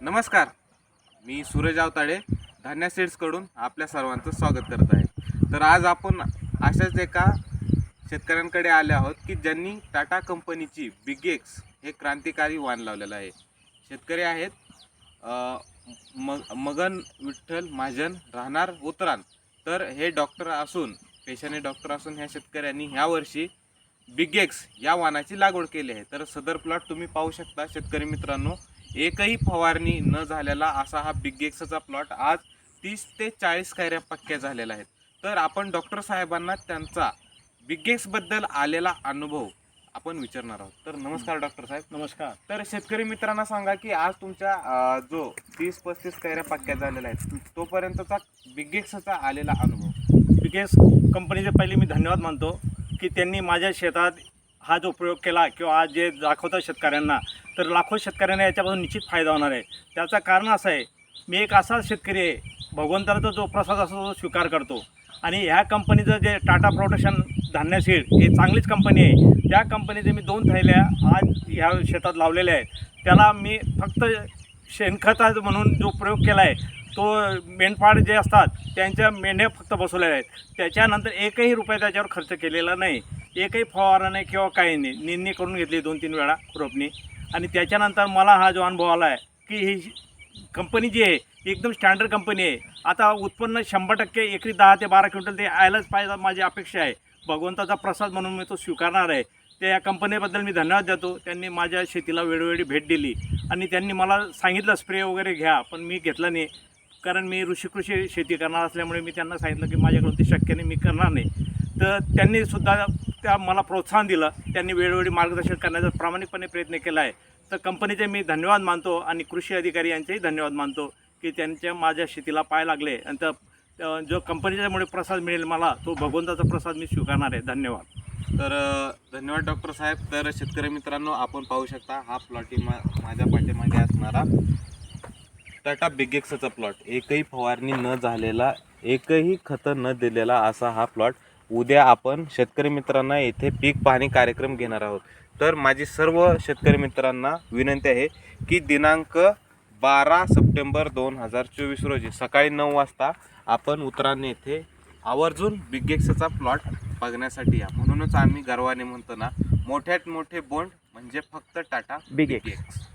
नमस्कार, मी सूरज आवताडे धान्या सीड्सकडून आपल्या सर्वांचं स्वागत करत आहे। तर आज आपण अशाच एका शेतकऱ्यांकडे आले आहोत की ज्यांनी टाटा कंपनीची बिग एक्स हे क्रांतिकारी वाण लावलेलं आहे। शेतकरी आहेत मगन विठ्ठल महाजन, राहणार उतरान। तर हे डॉक्टर असून पेशाने डॉक्टर असून ह्या शेतकऱ्यांनी ह्या वर्षी बिग एक्स या वाणाची लागवड केली आहे। तर सदर प्लॉट तुम्ही पाहू शकता शेतकरी मित्रांनो, एकही फवारणी न झालेला असा हा बिग एक्सचा प्लॉट आज 30 ते 40 कैऱ्या पक्क्या झालेला आहेत। तर आपण डॉक्टर साहेबांना त्यांचा बिग एक्स बद्दल आलेला अनुभव आपण विचारणार आहोत। तर नमस्कार डॉक्टर साहेब। नमस्कार। तर शेतकरी मित्रांना सांगा की आज तुमच्या जो 30-35 कैऱ्या पक्क्या झालेल्या आहेत तोपर्यंतचा बिग एक्सचा आलेला अनुभव। बिगेस कंपनीचे पहिले मी धन्यवाद मानतो की त्यांनी माझ्या शेतात हा जो प्रयोग केला किंवा आज जे दाखवतात शेतकऱ्यांना, तर लाखो शेतकऱ्यांना याच्यापासून निश्चित फायदा होणार आहे। त्याचं कारण असं आहे, मी एक असा शेतकरी आहे, भगवंताचा जो प्रसाद असतो तो स्वीकार करतो। आणि ह्या कंपनीचं जे टाटा प्रोडक्शन धान्य सीड ही चांगलीच कंपनी आहे। त्या कंपनीचे मी 2 थैल्या आज ह्या शेतात लावलेल्या आहेत। त्याला मी फक्त शेणखत म्हणून जो प्रयोग केला आहे तो मेंढपाळ जे असतात त्यांच्या मेंढ्या फक्त बसवलेल्या आहेत। त्याच्यानंतर एकही रुपया त्याच्यावर खर्च केलेला नाही, एकही फवारा नाही किंवा काही नाही। निंदणी करून घेतली 2-3 वेळा खुरपणी। आणि त्याच्यानंतर मला हा जो अनुभव आला आहे की ही कंपनी जी आहे एकदम स्टँडर्ड कंपनी आहे। आता उत्पन्न 100% एकरी 10 ते 12 क्विंटल ते यायलाच पाहिजे माझी अपेक्षा आहे। भगवंताचा प्रसाद म्हणून मी तो स्वीकारणार आहे। त्या या कंपनीबद्दल मी धन्यवाद देतो। त्यांनी माझ्या शेतीला वेळोवेळी भेट दिली आणि त्यांनी मला सांगितलं स्प्रे वगैरे घ्या, पण मी घेतलं नाही, कारण मी कृषी शेती करणार असल्यामुळे मी त्यांना सांगितलं की माझ्याकडून ते शक्य नाही, मी करणार नाही। तर त्यांनीसुद्धा त्या मला प्रोत्साहन दिलं, त्यांनी वेळोवेळी मार्गदर्शन करण्याचा प्रामाणिकपणे प्रयत्न केला आहे। तर कंपनीचे मी धन्यवाद मानतो आणि कृषी अधिकारी यांचेही धन्यवाद मानतो की त्यांच्या माझ्या शेतीला पाय लागले। आणि तर जो कंपनीच्यामुळे प्रसाद मिळेल मला, तो भगवंताचा प्रसाद मी स्वीकारणार आहे। धन्यवाद। तर धन्यवाद डॉक्टर साहेब। तर शेतकरी मित्रांनो, आपण पाहू शकता हा प्लॉट माझ्या पाठीमागे असणारा टाटा बिग एक्सचा प्लॉट, एकही फवारणी न झालेला, एकही खत न दिलेला असा हा प्लॉट। उद्या आपण शेतकरी मित्रांना येथे पीक पाहणी कार्यक्रम घेणार आहोत। तर माझी सर्व शेतकरी मित्रांना विनंती आहे की दिनांक 12 सप्टेंबर 2024 रोजी सकाळी 9 वाजता आपण उतराने येथे आवर्जून बिग एक्सचा प्लॉट बघण्यासाठी या। म्हणूनच आम्ही गर्वाने म्हणतो ना, मोठ्यात मोठे बोंड म्हणजे फक्त टाटा बिग एक्स।